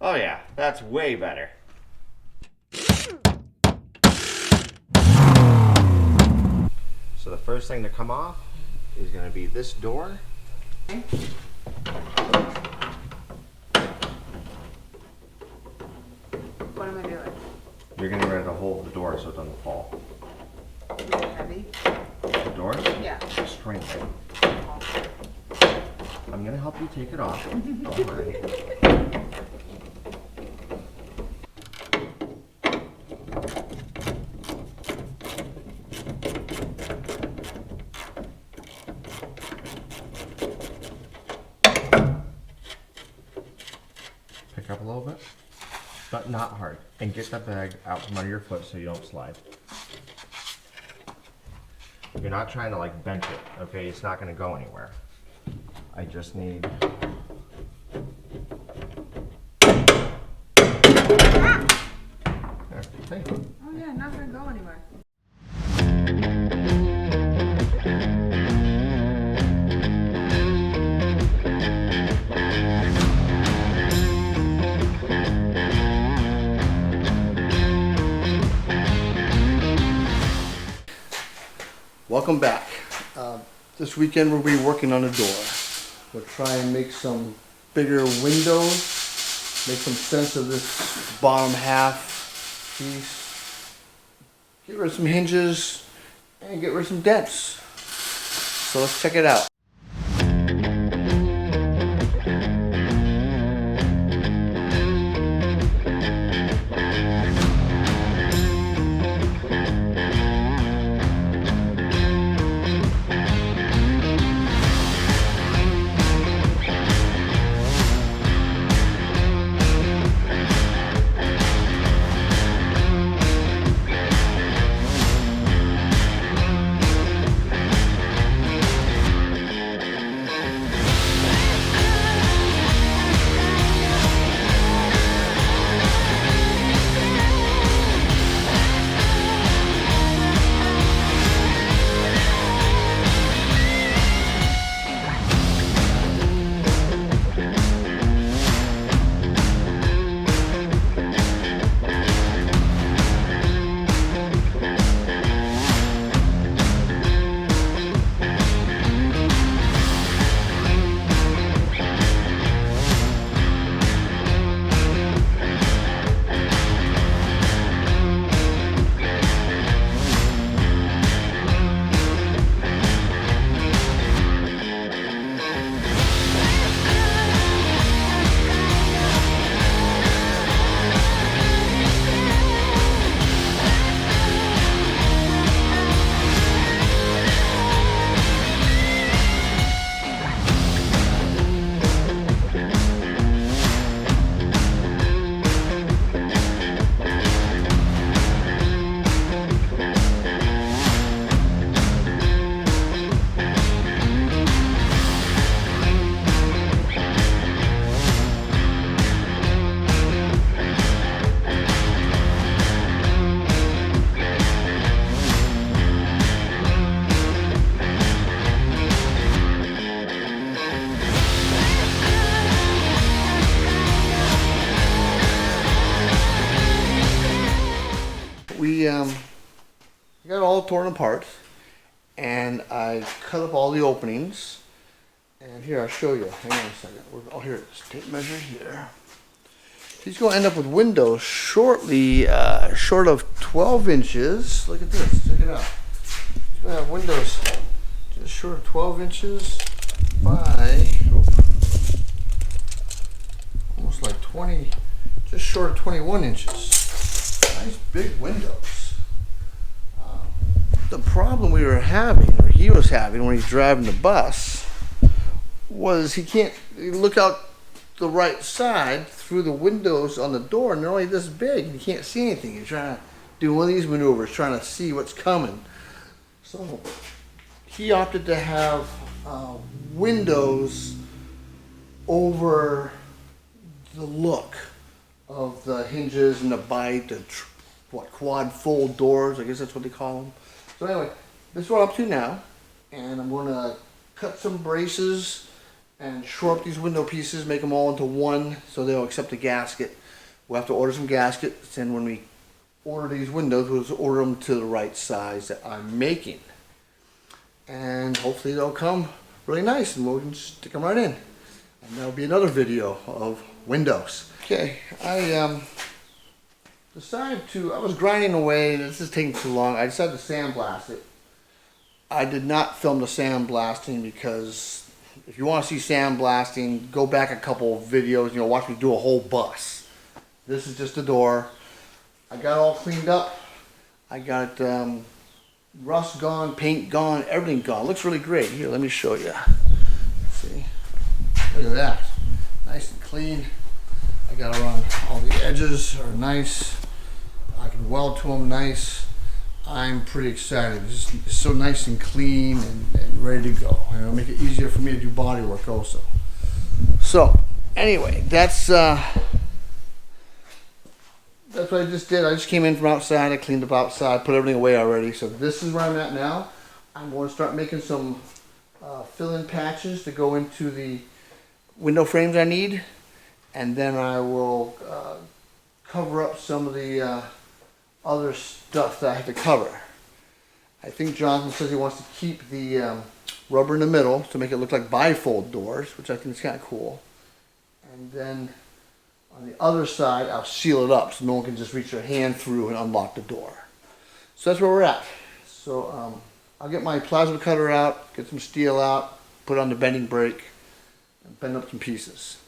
Oh yeah, that's way better. So the first thing to come off is going to be this door. What am I doing? You're going to ready to hold the door so it doesn't fall. Is it heavy? The door? Yeah. Strengthen. I'm going to help you take it off. Don't worry. Pick up a little bit, but not hard. And get that bag out from under your foot so you don't slide. You're not trying to like bend it, okay? It's not going to go anywhere. I just need... There, thank you. Oh yeah, not gonna go anywhere. Welcome back. This weekend we'll be working on a door. We'll try and make some bigger windows, make some sense of this bottom half piece, get rid of some hinges, and get rid of some dents. So let's check it out. We got it all torn apart, and I cut up all the openings. And here, I'll show you. Hang on a second. Oh, here it is. Tape measure here. He's going to end up with windows shortly, short of 12 inches. Look at this. Check it out. He's going to have windows just short of 12 inches by almost like 20, just short of 21 inches. Nice big windows. The problem we were having, or he was having when he's driving the bus, was he can't look out the right side through the windows on the door, and they're only this big, and you can't see anything. You're trying to do one of these maneuvers, trying to see what's coming. So he opted to have windows over the look of the hinges and the bite, the quad fold doors, I guess that's what they call them. So anyway, this is what I'm up to now, and I'm going to cut some braces and shore up these window pieces, make them all into one so they'll accept a gasket. We'll have to order some gaskets, and when we order these windows, we'll just order them to the right size that I'm making. And hopefully they'll come really nice and we can stick them right in. And that'll be another video of windows. Okay, I was grinding away and this is taking too long. I decided to sandblast it. I did not film the sandblasting because if you want to see sandblasting, go back a couple of videos, you know, watch me do a whole bus. This is just the door. I got it all cleaned up. I got rust gone, paint gone, everything gone. Looks really great. Here, let me show you. See? Look at that. Nice and clean. I got it on. All the edges are nice. I can weld to them nice. I'm pretty excited. It's so nice and clean and ready to go. And it'll make it easier for me to do body work also. So, anyway, that's what I just did. I just came in from outside. I cleaned up outside, put everything away already. So this is where I'm at now. I'm going to start making some fill-in patches to go into the window frames I need. And then I will cover up some of the other stuff that I have to cover. I think Jonathan says he wants to keep the rubber in the middle to make it look like bifold doors, which I think is kind of cool. And then on the other side, I'll seal it up so no one can just reach their hand through and unlock the door. So that's where we're at. So I'll get my plasma cutter out, get some steel out, put on the bending brake, and bend up some pieces.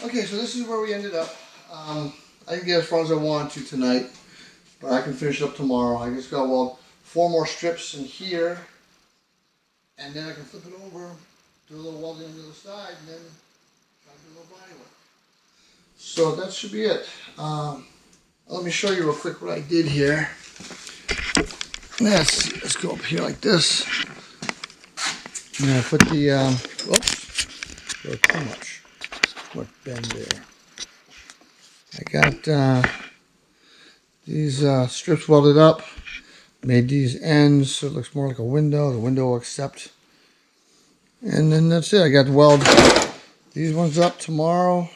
Okay, so this is where we ended up. I didn't get as far as I wanted to tonight, but I can finish it up tomorrow. I just got to weld 4 more strips in here, and then I can flip it over, do a little welding on the other side, and then try to do a little body work. So that should be it. Let me show you real quick what I did here. Let's go up here like this. I'm going to put the, oops, too much. What bend there. I got these strips welded up, made these ends so it looks more like a window. The window will accept. And then that's it. I got to weld these ones up tomorrow.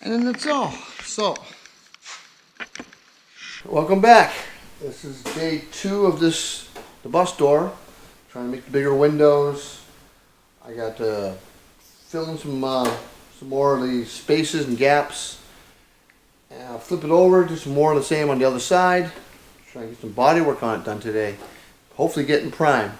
And then that's all. So, Welcome back. This is day 2 of the bus door. Trying to make the bigger windows. I got to fill in some more of the spaces and gaps. And I'll flip it over, do some more of the same on the other side. Try to get some body work on it done today. Hopefully getting prime.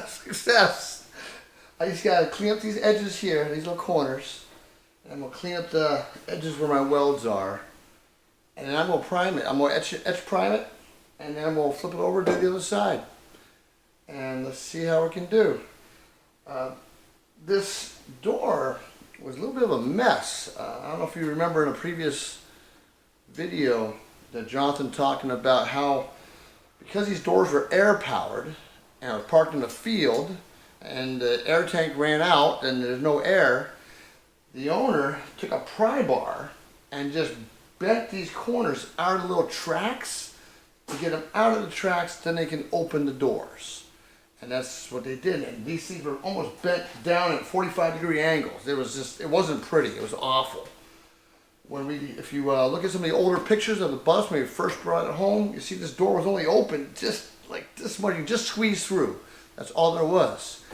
Success! I just gotta clean up these edges here, these little corners. And I'm gonna clean up the edges where my welds are. And then I'm gonna prime it. I'm gonna etch prime it. And then I'm gonna flip it over to the other side. And let's see how we can do. This door was a little bit of a mess. I don't know if you remember in a previous video that Jonathan talking about how, because these doors were air powered, and I was parked in the field, and the air tank ran out, and there's no air. The owner took a pry bar and just bent these corners out of the little tracks to get them out of the tracks. Then they can open the doors, and that's what they did. And these things were almost bent down at 45-degree angles. It wasn't pretty. It was awful. If you look at some of the older pictures of the bus when we first brought it home, you see this door was only open just like this much. You just squeezed through. That's all there was.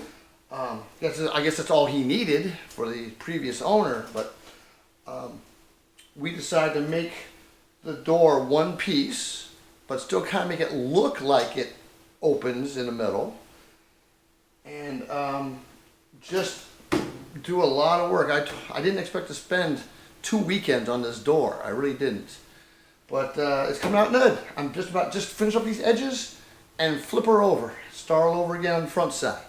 I guess that's all he needed for the previous owner. But we decided to make the door one piece, but still kind of make it look like it opens in the middle, and just do a lot of work. I didn't expect to spend 2 weekends on this door. I really didn't. But it's coming out good. I'm just finish up these edges and flip her over. Start all over again on the front side.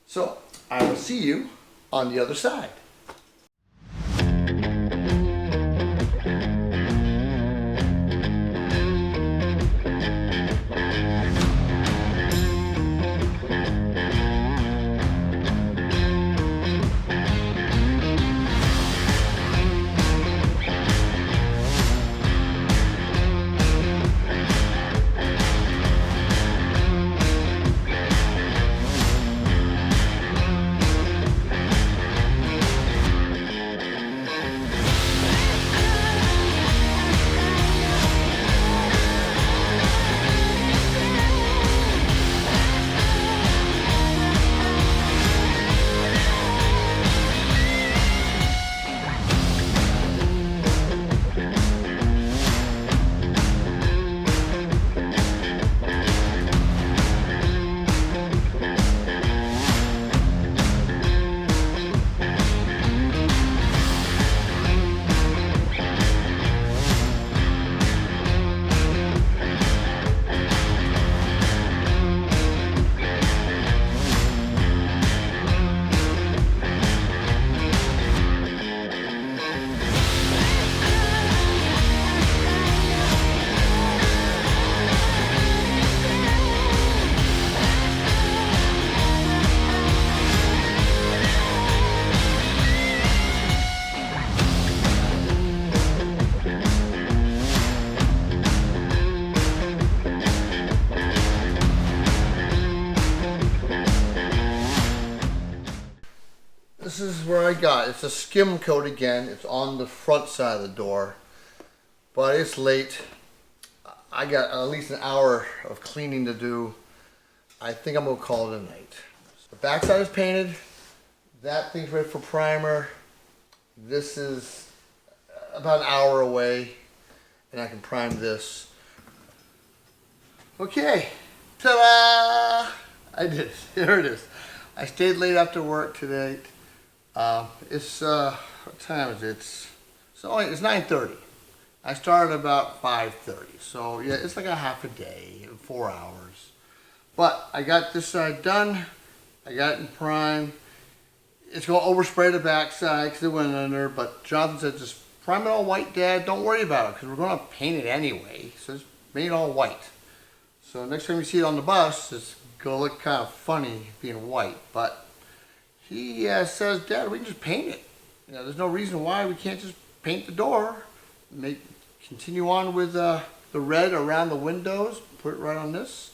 So I will see you on the other side. is where I got. It's a skim coat again. It's on the front side of the door. But it's late. I got at least an hour of cleaning to do. I think I'm gonna call it a night. The backside is painted. That thing's ready for primer. This is about an hour away, and I can prime this. Okay, ta-da! I did it. Here it is. I stayed late after work today. It's what time is it? It's 9:30. I started about 5:30, so yeah, it's like a half a day, 4 hours. But I got this side done. I got it in prime. It's going to overspray the backside because it went under, but Jonathan said just prime it all white, Dad. Don't worry about it because we're going to paint it anyway. So just paint it all white. So next time you see it on the bus, it's going to look kind of funny being white. But he says, Dad, we can just paint it. You know, there's no reason why we can't just paint the door. Continue on with the red around the windows. Put it right on this.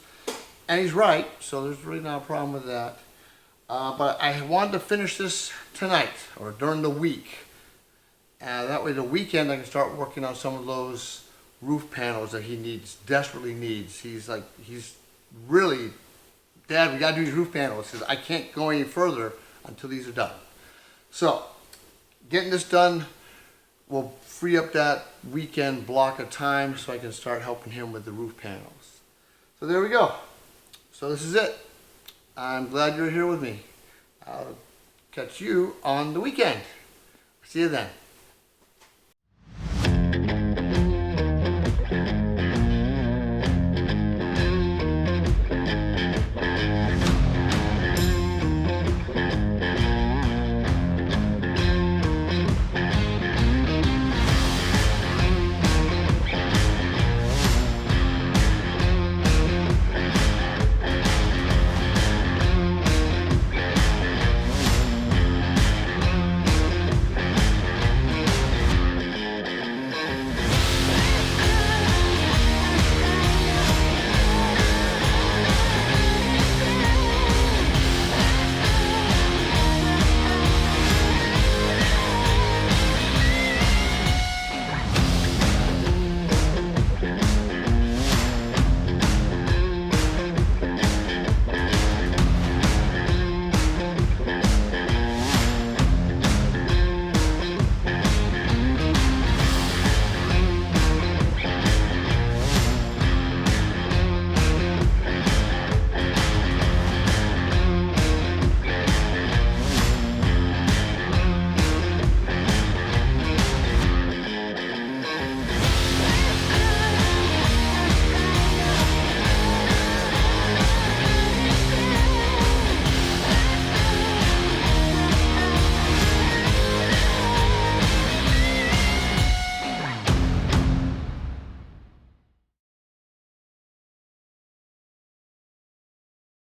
And he's right, so there's really not a problem with that. But I wanted to finish this tonight or during the week. That way the weekend I can start working on some of those roof panels that he desperately needs. He's really, Dad, we gotta do these roof panels because I can't go any further until these are done. So, getting this done will free up that weekend block of time so I can start helping him with the roof panels. So there we go. So this is it. I'm glad you're here with me. I'll catch you on the weekend. See you then.